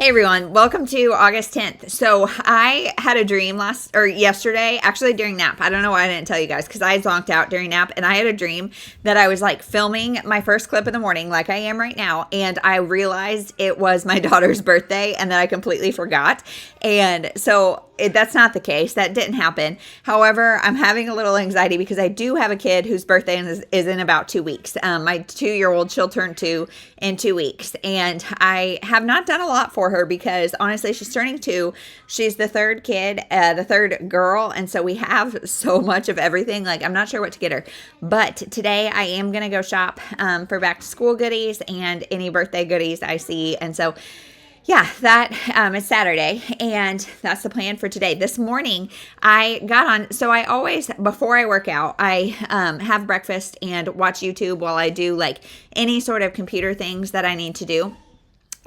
Hey everyone, welcome to August 10th. So I had a dream yesterday, actually during nap. I don't know why I didn't tell you guys because I zonked out during nap, and I had a dream that I was like filming my first clip in the morning like I am right now, and I realized it was my daughter's birthday and that I completely forgot. And so that's not the case. That didn't happen. However, I'm having a little anxiety because I do have a kid whose birthday is in about 2 weeks. My 2-year-old, she'll turn 2 in 2 weeks. And I have not done a lot for her because honestly, she's turning 2. She's the third kid, the third girl. And so we have so much of everything. Like, I'm not sure what to get her. But today I am going to go shop for back to school goodies and any birthday goodies I see. And so yeah, that is Saturday, and that's the plan for today. This morning, I got on, so I always, before I work out, I have breakfast and watch YouTube while I do like any sort of computer things that I need to do.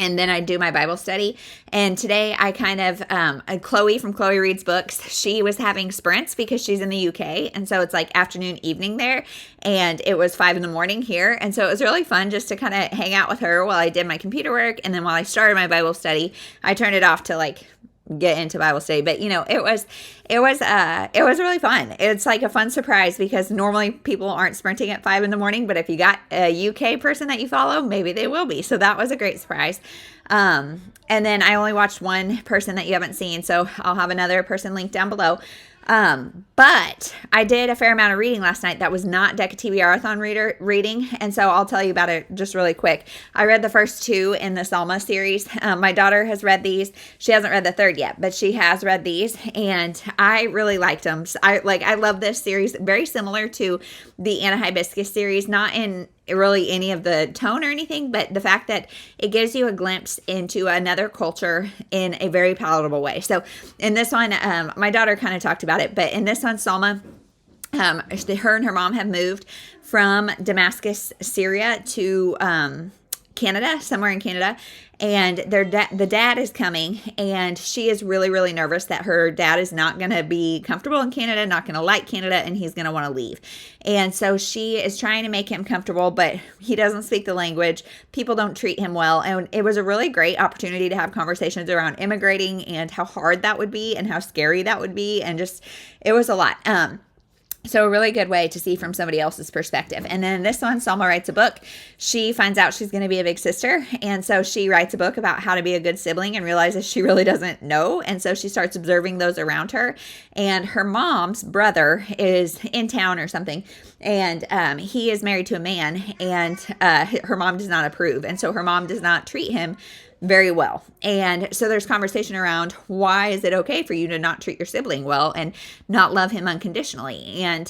And then I do my Bible study. And today I kind of, Chloe from Chloe Reads Books, she was having sprints because she's in the UK. And so it's like afternoon, evening there. And it was 5 a.m. here. And so it was really fun just to kind of hang out with her while I did my computer work. And then while I started my Bible study, I turned it off to like get into Bible study. But you know, it was really fun. It's like a fun surprise because normally people aren't sprinting at 5 a.m, but if you got a UK person that you follow, maybe they will be. So that was a great surprise. And then I only watched one person that you haven't seen, so I'll have another person linked down below. But I did a fair amount of reading last night that was not Deca TBR-a-thon reading, and so I'll tell you about it just really quick. I read the first 2 in the Selma series. My daughter has read these. She hasn't read the third yet, but she has read these, and I really liked them. I love this series, very similar to the Anna Hibiscus series, not in really any of the tone or anything, but the fact that it gives you a glimpse into another culture in a very palatable way. So in this one, my daughter kind of talked about it, but in this one, Salma, her and her mom have moved from Damascus, Syria to Canada, somewhere in Canada, and the dad is coming, and she is really, really nervous that her dad is not going to be comfortable in Canada, not going to like Canada, and he's going to want to leave. And so she is trying to make him comfortable, but he doesn't speak the language. People don't treat him well, and it was a really great opportunity to have conversations around immigrating and how hard that would be and how scary that would be, and just, it was a lot. So a really good way to see from somebody else's perspective. And then this one, Salma writes a book. She finds out she's going to be a big sister. And so she writes a book about how to be a good sibling and realizes she really doesn't know. And so she starts observing those around her. And her mom's brother is in town or something. And he is married to a man. And her mom does not approve. And so her mom does not treat him very well. And so there's conversation around, why is it okay for you to not treat your sibling well and not love him unconditionally? And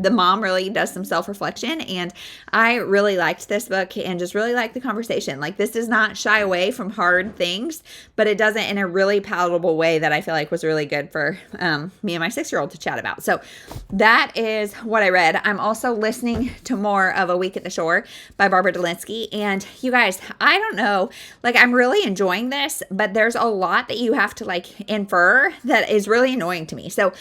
the mom really does some self-reflection, and I really liked this book and just really liked the conversation. Like, this does not shy away from hard things, but it does it in a really palatable way that I feel like was really good for me and my 6-year-old to chat about. So that is what I read. I'm also listening to more of A Week at the Shore by Barbara Delinsky, and you guys, I don't know, like, I'm really enjoying this, but there's a lot that you have to like infer that is really annoying to me. So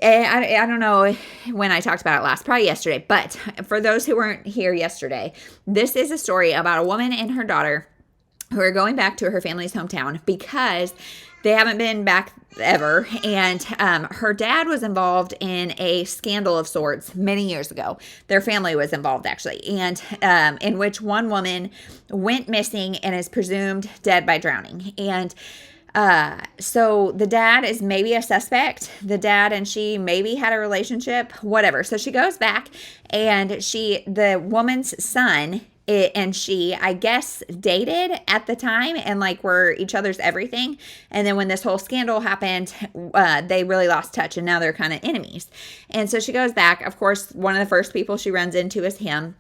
I don't know when I talked about it last, probably yesterday, but for those who weren't here yesterday, this is a story about a woman and her daughter who are going back to her family's hometown because they haven't been back ever. And her dad was involved in a scandal of sorts many years ago. Their family was involved, actually, and in which one woman went missing and is presumed dead by drowning. And so the dad is maybe a suspect. The dad and she maybe had a relationship, whatever. So she goes back, and the woman's son and she, I guess, dated at the time and like were each other's everything. And then when this whole scandal happened, they really lost touch, and now they're kind of enemies. And so she goes back. Of course, one of the first people she runs into is him.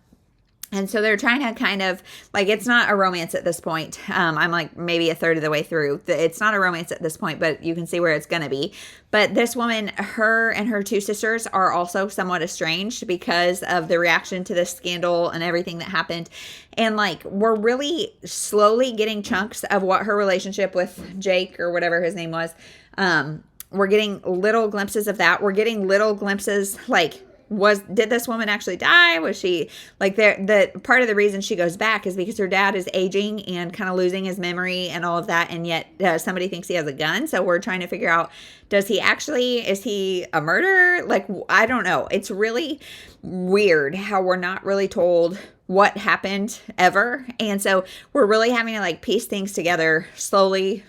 And so they're trying to kind of, like, it's not a romance at this point. I'm like maybe a third of the way through. It's not a romance at this point, but you can see where it's going to be. But this woman, her and her 2 sisters are also somewhat estranged because of the reaction to this scandal and everything that happened. And like, we're really slowly getting chunks of what her relationship with Jake or whatever his name was. We're getting little glimpses of that. We're getting little glimpses, like, did this woman actually die? Was she like the part of the reason she goes back is because her dad is aging and kind of losing his memory and all of that. And yet somebody thinks he has a gun. So we're trying to figure out, is he a murderer? Like, I don't know. It's really weird how we're not really told what happened ever. And so we're really having to like piece things together slowly.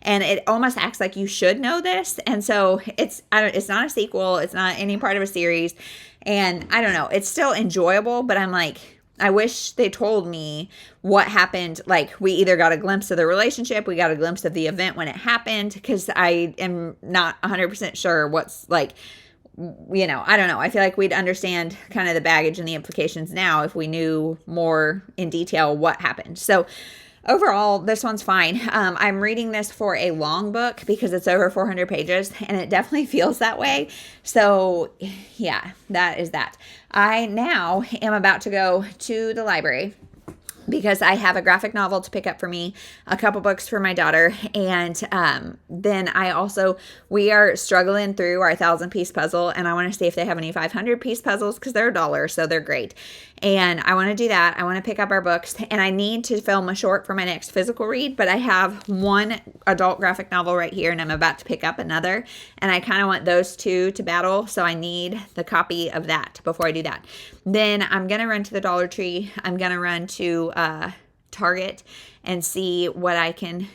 And it almost acts like you should know this. And so it's not a sequel. It's not any part of a series. And I don't know, it's still enjoyable, but I'm like, I wish they told me what happened. Like, we either got a glimpse of the relationship, we got a glimpse of the event when it happened, because I am not 100% sure what's like, I don't know. I feel like we'd understand kind of the baggage and the implications now if we knew more in detail what happened. So overall, this one's fine. I'm reading this for a long book because it's over 400 pages, and it definitely feels that way. So yeah, that is that. I now am about to go to the library because I have a graphic novel to pick up for me, a couple books for my daughter, and then we are struggling through our 1,000-piece puzzle, and I want to see if they have any 500-piece puzzles because they're $1, so they're great. And I want to do that. I want to pick up our books, and I need to film a short for my next physical read, but I have one adult graphic novel right here, and I'm about to pick up another, and I kind of want those two to battle, so I need the copy of that before I do that. Then I'm going to run to the Dollar Tree. I'm going to run to Target and see what I can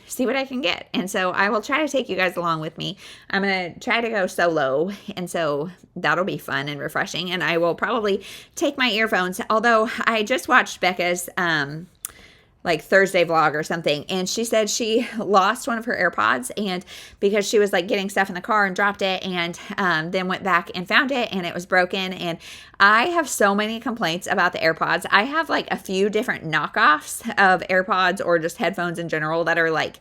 get. And so I will try to take you guys along with me. I'm going to try to go solo, and so that'll be fun and refreshing. And I will probably take my earphones, although I just watched Becca's like Thursday vlog or something, and she said she lost one of her AirPods, and because she was like getting stuff in the car and dropped it, and then went back and found it, and it was broken. And I have so many complaints about the AirPods. I have like a few different knockoffs of AirPods or just headphones in general that are like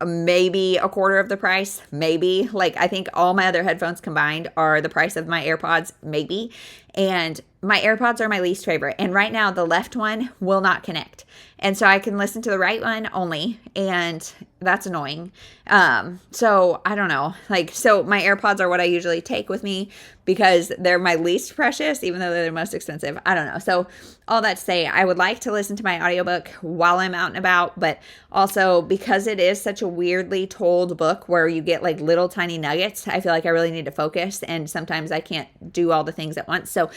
maybe a quarter of the price, maybe. Like, I think all my other headphones combined are the price of my AirPods, maybe. And my AirPods are my least favorite. And right now, the left one will not connect. And so I can listen to the right one only, and that's annoying. So I don't know. So my AirPods are what I usually take with me because they're my least precious, even though they're the most expensive. I don't know. So all that to say, I would like to listen to my audiobook while I'm out and about, but also because it is such a weirdly told book where you get like little tiny nuggets, I feel like I really need to focus, and sometimes I can't do all the things at once. So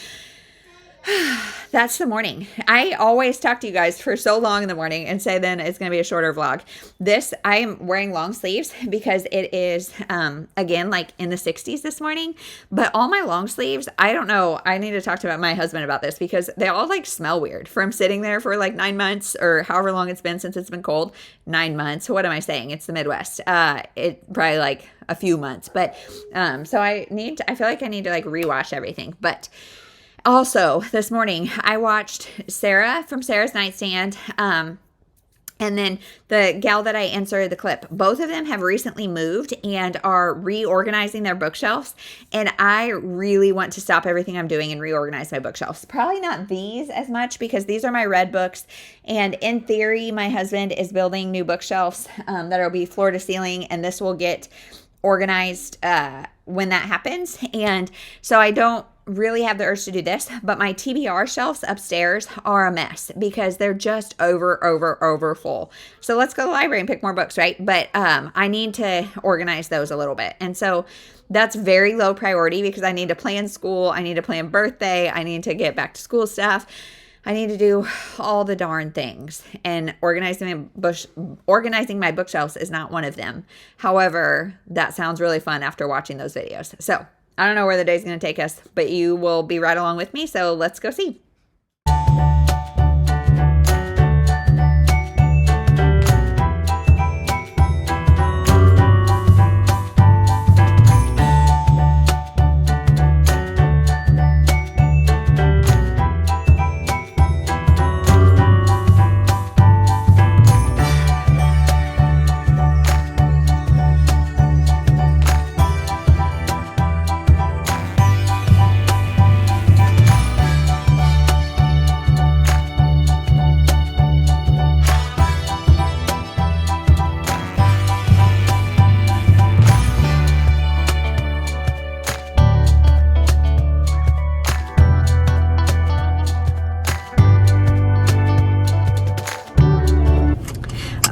that's the morning. I always talk to you guys for so long in the morning and say then it's going to be a shorter vlog. I am wearing long sleeves because it is, again, like in the 60s this morning. But all my long sleeves, I don't know. I need to talk to my husband about this because they all like smell weird from sitting there for like 9 months or however long it's been since it's been cold. 9 months. What am I saying? It's the Midwest. It probably like a few months. But so I feel like I need to like rewash everything. But also, this morning, I watched Sarah from Sarah's Nightstand, and then the gal that I inserted the clip. Both of them have recently moved and are reorganizing their bookshelves, and I really want to stop everything I'm doing and reorganize my bookshelves. Probably not these as much because these are my read books, and in theory, my husband is building new bookshelves that will be floor to ceiling, and this will get organized when that happens. And so I don't really have the urge to do this, but my TBR shelves upstairs are a mess because they're just over full. So let's go to the library and pick more books, right? But I need to organize those a little bit. And so that's very low priority because I need to plan school. I need to plan birthday. I need to get back to school stuff. I need to do all the darn things, and organizing my bookshelves is not one of them. However, that sounds really fun after watching those videos. So I don't know where the day's going to take us, but you will be right along with me. So let's go see.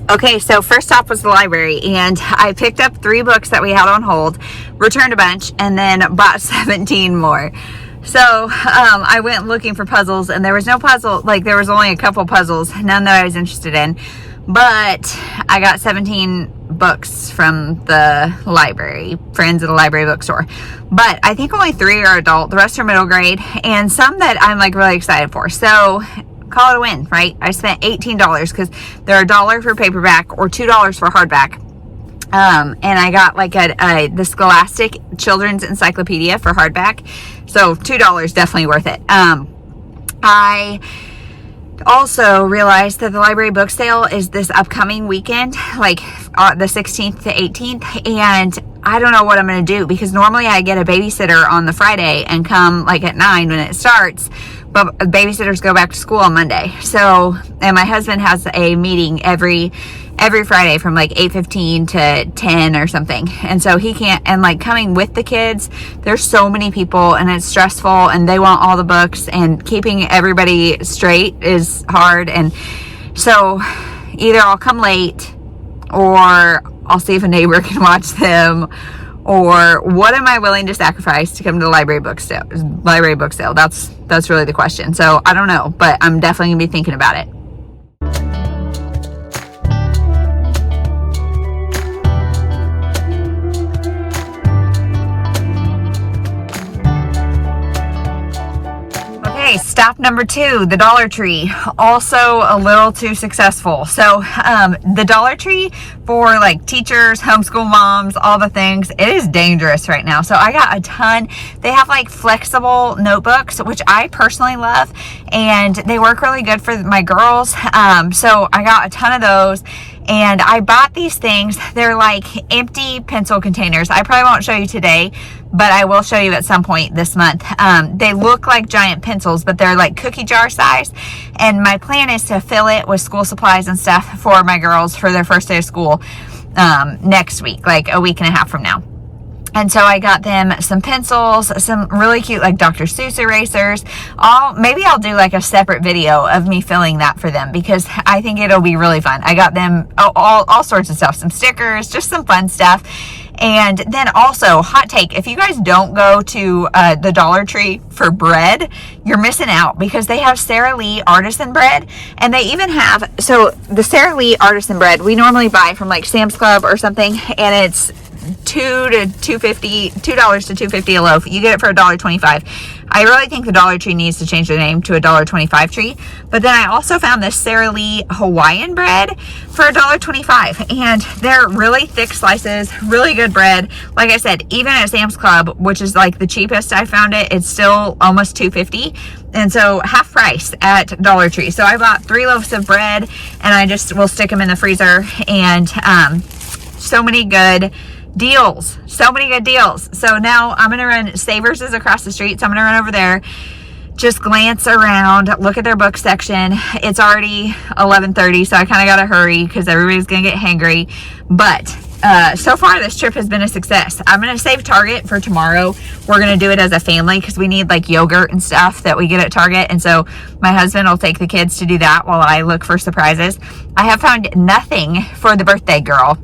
Okay, so first off was the library, and I picked up 3 books that we had on hold, returned a bunch, and then bought 17 more. So I went looking for puzzles, and there was no puzzle, like there was only a couple puzzles, none that I was interested in, but I got 17 books from the library, friends at the library bookstore. But I think only 3 are adult, the rest are middle grade, and some that I'm like really excited for. So call it a win, right? I spent $18 because they're $1 for paperback or $2 for hardback. And I got like the Scholastic Children's Encyclopedia for hardback. So $2, definitely worth it. I also realized that the library book sale is this upcoming weekend, like the 16th to 18th. And I don't know what I'm going to do because normally I get a babysitter on the Friday and come like at 9 when it starts. But babysitters go back to school on Monday. So, and my husband has a meeting every Friday from like 8:15 to 10 or something. And so he can't, and like coming with the kids, there's so many people and it's stressful and they want all the books and keeping everybody straight is hard. And so either I'll come late or I'll see if a neighbor can watch them, or what am I willing to sacrifice to come to the library book sale? That's really the question. So I don't know, but I'm definitely gonna be thinking about it. Okay, stop number 2, the Dollar Tree. Also a little too successful. So the Dollar Tree for like teachers, homeschool moms, all the things, it is dangerous right now. So I got a ton. They have like flexible notebooks, which I personally love, and they work really good for my girls. So I got a ton of those. And I bought these things. They're like empty pencil containers. I probably won't show you today, but I will show you at some point this month. They look like giant pencils, but they're like cookie jar size. And my plan is to fill it with school supplies and stuff for my girls for their first day of school next week, like a week and a half from now. And so I got them some pencils, some really cute like Dr. Seuss erasers. Maybe I'll do like a separate video of me filling that for them because I think it'll be really fun. I got them all sorts of stuff, some stickers, just some fun stuff. And then also, hot take, if you guys don't go to the Dollar Tree for bread, you're missing out because they have Sara Lee artisan bread. And they even have, so the Sara Lee artisan bread, we normally buy from like Sam's Club or something, and it's $2 to $2.50 a loaf. You get it for $1.25. I really think the Dollar Tree needs to change the name to a $1.25 tree. But then I also found this Sara Lee Hawaiian bread for $1.25, and they're really thick slices, really good bread. Like I said, even at Sam's Club, which is like the cheapest I found it, it's still almost $2.50. And so half price at Dollar Tree. So I bought 3 loaves of bread, and I just will stick them in the freezer. And so many good deals. So now I'm going to run, Savers is across the street, so I'm going to run over there, just glance around, look at their book section. It's already 11:30, so I kind of got to hurry because everybody's going to get hangry. But so far this trip has been a success. I'm going to save Target for tomorrow. We're going to do it as a family because we need like yogurt and stuff that we get at Target. And so my husband will take the kids to do that while I look for surprises. I have found nothing for the birthday girl.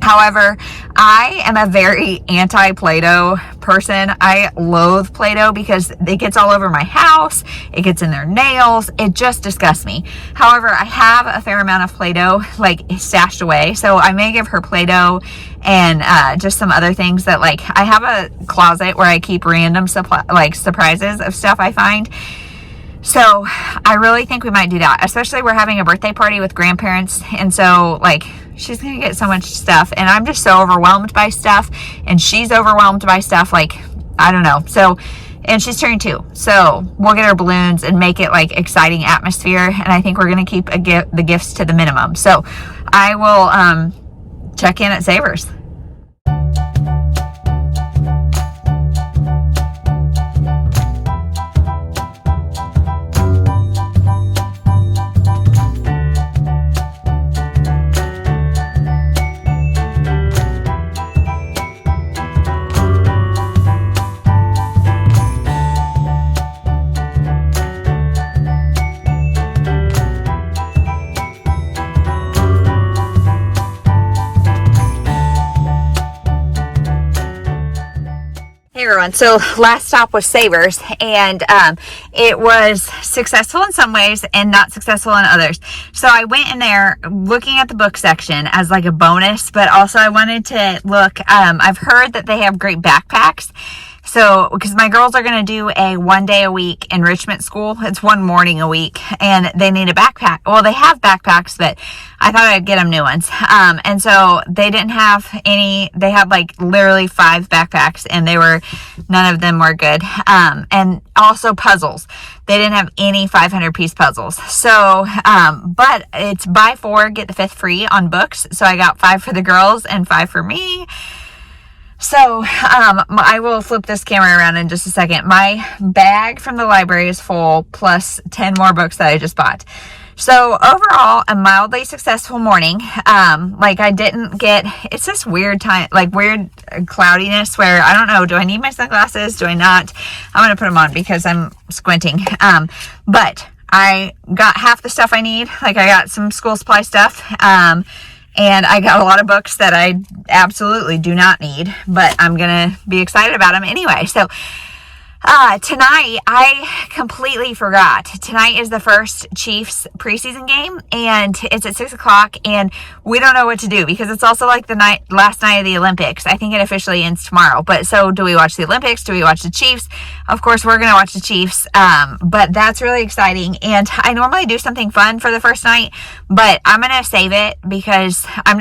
However, I am a very anti-Play-Doh person. I loathe Play-Doh because it gets all over my house. It gets in their nails. It just disgusts me. However, I have a fair amount of Play-Doh like stashed away. So I may give her Play-Doh and just some other things that like, I have a closet where I keep random surprises of stuff I find. So I really think we might do that, especially we're having a birthday party with grandparents. And so like, she's going to get so much stuff, and I'm just so overwhelmed by stuff, and she's overwhelmed by stuff. Like, I don't know. So, and she's turning 2. So we'll get her balloons and make it like exciting atmosphere. And I think we're going to keep the gifts to the minimum. So I will check in at Savers. bigger one. So last stop was Savers, and it was successful in some ways and not successful in others. So I went in there looking at the book section as like a bonus, but also I wanted to look. I've heard that they have great backpacks. So, because my girls are going to do a 1 day a week enrichment school. It's one morning a week, and they need a backpack. Well, they have backpacks, but I thought I'd get them new ones. And so they didn't have any. They had like literally 5 backpacks, and none of them were good. And also puzzles. They didn't have any 500-piece puzzles. So, but it's buy 4, get the 5th free on books. So I got 5 for the girls and 5 for me. So, I will flip this camera around in just a second. My bag from the library is full, plus 10 more books that I just bought. So, overall, a mildly successful morning. I didn't get, it's this weird time, like weird cloudiness where, I don't know, do I need my sunglasses? Do I not? I'm going to put them on because I'm squinting. But I got half the stuff I need. Like, I got some school supply stuff. And I got a lot of books that I absolutely do not need, but I'm going to be excited about them anyway. So, tonight, I completely forgot. Tonight is the first Chiefs preseason game, and it's at 6 o'clock, and we don't know what to do because it's also like the last night of the Olympics. I think it officially ends tomorrow. But so do we watch the Olympics? Do we watch the Chiefs? Of course, we're going to watch the Chiefs. But that's really exciting. And I normally do something fun for the first night, but I'm going to save it because I'm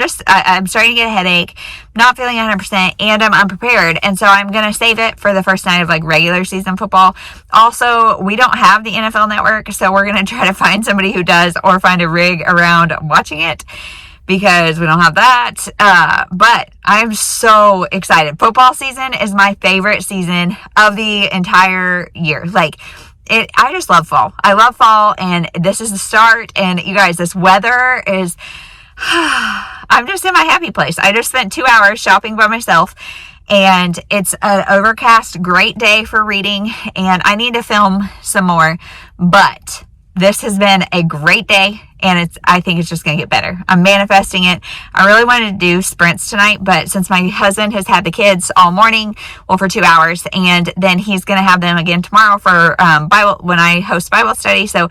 starting to get a headache, not feeling 100%, and I'm unprepared. And so I'm going to save it for the first night of like regular season football. Also, we don't have the NFL Network, so we're going to try to find somebody who does, or find a rig around watching it, because we don't have that. But I'm so excited. Football season is my favorite season of the entire year. I just love fall. I love fall, and this is the start. And you guys, this weather is, I'm just in my happy place. I just spent 2 hours shopping by myself, and it's an overcast, great day for reading, and I need to film some more, but this has been a great day, and I think it's just going to get better. I'm manifesting it. I really wanted to do sprints tonight, but since my husband has had the kids all morning, for 2 hours, and then he's going to have them again tomorrow for Bible, when I host Bible study, so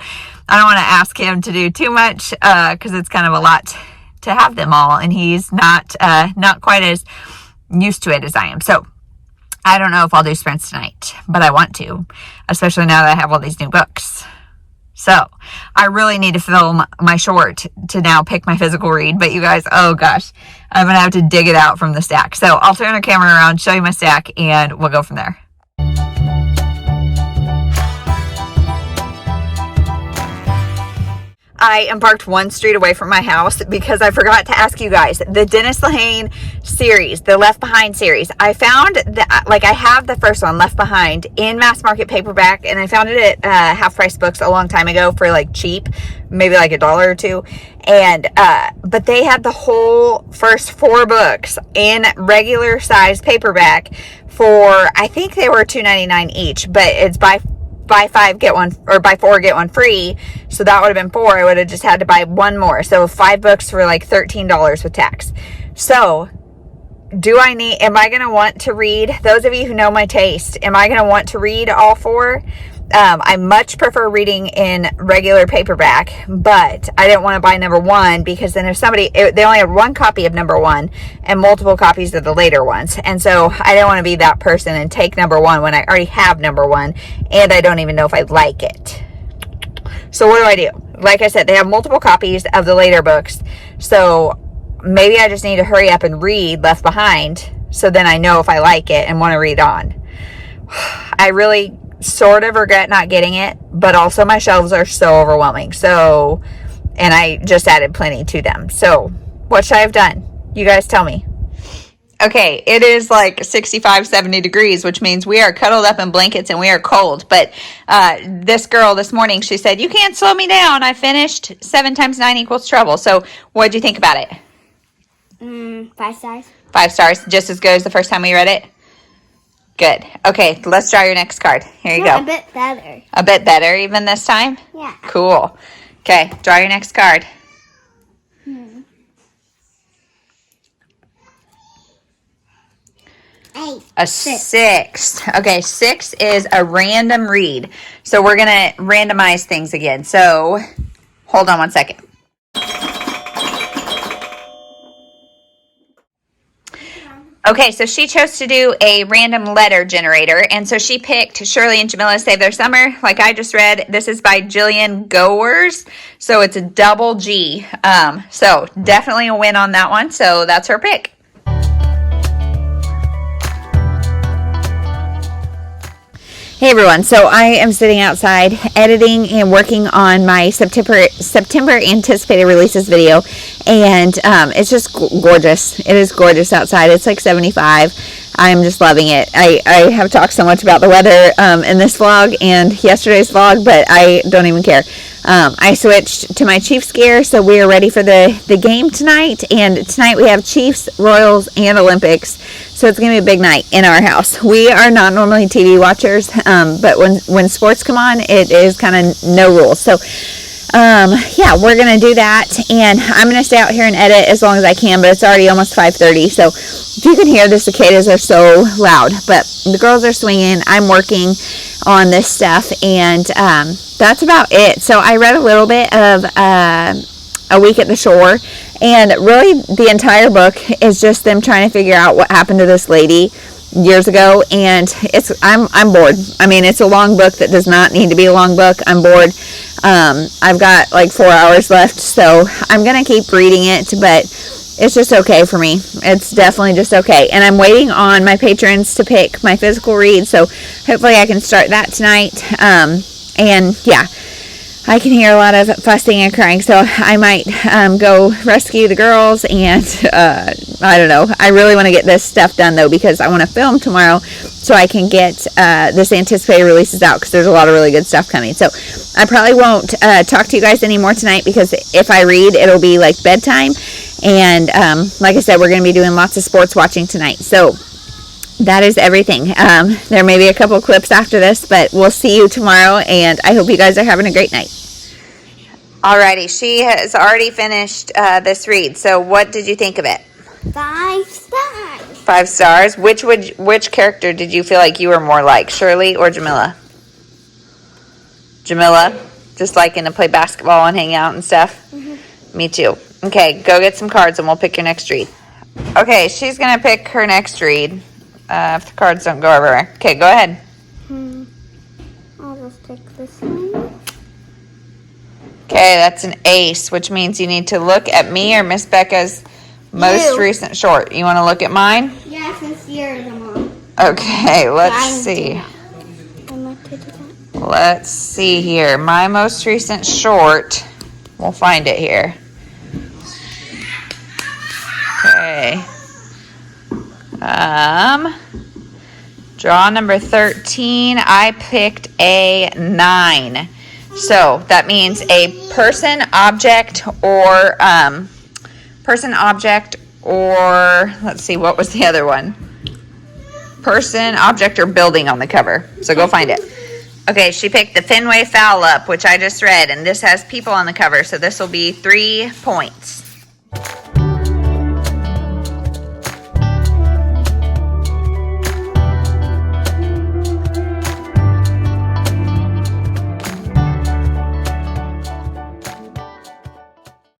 I don't want to ask him to do too much, because it's kind of a lot to have them all, and he's not quite as used to it as I am. So I don't know if I'll do sprints tonight, but I want to, especially now that I have all these new books. So I really need to film my short to now pick my physical read. But you guys, oh gosh, I'm going to have to dig it out from the stack. So I'll turn the camera around, show you my stack, and we'll go from there. I am parked one street away from my house because I forgot to ask you guys, the Dennis Lehane series, the Left Behind series. I found that, I have the first one, Left Behind, in mass market paperback, and I found it at Half Price Books a long time ago for cheap, maybe $1 or $2. And, but they had the whole first 4 books in regular size paperback for, I think they were $2.99 each, but it's buy 5 get 1, or buy 4 get 1 free, so that would have been 4. I would have just had to buy 1 more, so 5 books for $13 with tax. So am I going to want to read, those of you who know my taste, am I going to want to read all 4? I much prefer reading in regular paperback, but I didn't want to buy number 1 because then if they only had 1 copy of number 1 and multiple copies of the later ones. And so I didn't want to be that person and take number 1 when I already have number 1 and I don't even know if I like it. So what do? Like I said, they have multiple copies of the later books. So maybe I just need to hurry up and read Left Behind so then I know if I like it and want to read on. I really sort of regret not getting it, but also my shelves are so overwhelming. So, and I just added plenty to them. So what should I have done? You guys tell me. Okay, it is 65, 70 degrees, which means we are cuddled up in blankets and we are cold. But this girl this morning, she said, "You can't slow me down. I finished 7 times 9 equals trouble." So what did you think about it? 5 stars. 5 stars, just as good as the first time we read it? Good. Okay, let's draw your next card. Here you go. A bit better. A bit better even this time? Yeah. Cool. Okay, draw your next card. A 6. Okay, 6 is a random read. So we're going to randomize things again. So hold on one second. Okay, so she chose to do a random letter generator, and so she picked Shirley and Jamila Save Their Summer, like I just read. This is by Jillian Gowers, so it's a double G. So definitely a win on that one, so that's her pick. Hey everyone, so I am sitting outside editing and working on my September anticipated releases video, and it's just gorgeous. It is gorgeous outside. It's like 75. I'm just loving it. I have talked so much about the weather in this vlog and yesterday's vlog, but I don't even care. I switched to my Chiefs gear, so we are ready for the game tonight, and tonight we have Chiefs, Royals, and Olympics, so it's going to be a big night in our house. We are not normally TV watchers, but when sports come on, it is kind of no rules. So yeah, we're going to do that, and I'm going to stay out here and edit as long as I can, but it's already almost 5:30, so if you can hear, the cicadas are so loud, but the girls are swinging, I'm working on this stuff, and that's about it. So I read a little bit of A Week at the Shore, and really the entire book is just them trying to figure out what happened to this lady years ago, and I'm bored. I mean, it's a long book that does not need to be a long book. I'm bored. I've got like 4 hours left, so I'm gonna keep reading it, but it's just okay for me. It's definitely just okay, and I'm waiting on my patrons to pick my physical read, so hopefully I can start that tonight. And yeah, I can hear a lot of fussing and crying, so I might go rescue the girls, and I don't know. I really want to get this stuff done, though, because I want to film tomorrow so I can get this anticipated releases out, because there's a lot of really good stuff coming. So I probably won't talk to you guys anymore tonight, because if I read, it'll be like bedtime, and like I said, we're going to be doing lots of sports watching tonight. So that is everything. There may be a couple clips after this, but we'll see you tomorrow, and I hope you guys are having a great night. Alrighty, she has already finished this read, so what did you think of it? 5 stars. 5 stars. Which character did you feel like you were more like, Shirley or Jamila? Jamila, just liking to play basketball and hang out and stuff? Mm-hmm. Me too. Okay, go get some cards and we'll pick your next read. Okay, she's going to pick her next read. If the cards don't go everywhere. Okay, go ahead. I'll just take this one. Okay, that's an ace, which means you need to look at me or Miss Becca's most recent short. You want to look at mine? Yes, it's yours, Mom. Okay, let's see. Let's see here. My most recent short. We'll find it here. Okay. Draw number 13. I picked a 9. So that means a person, object, or let's see, what was the other one? Person, object, or building on the cover. So go find it. Okay, she picked the Fenway Foul Up, which I just read, and this has people on the cover, so this will be 3 points.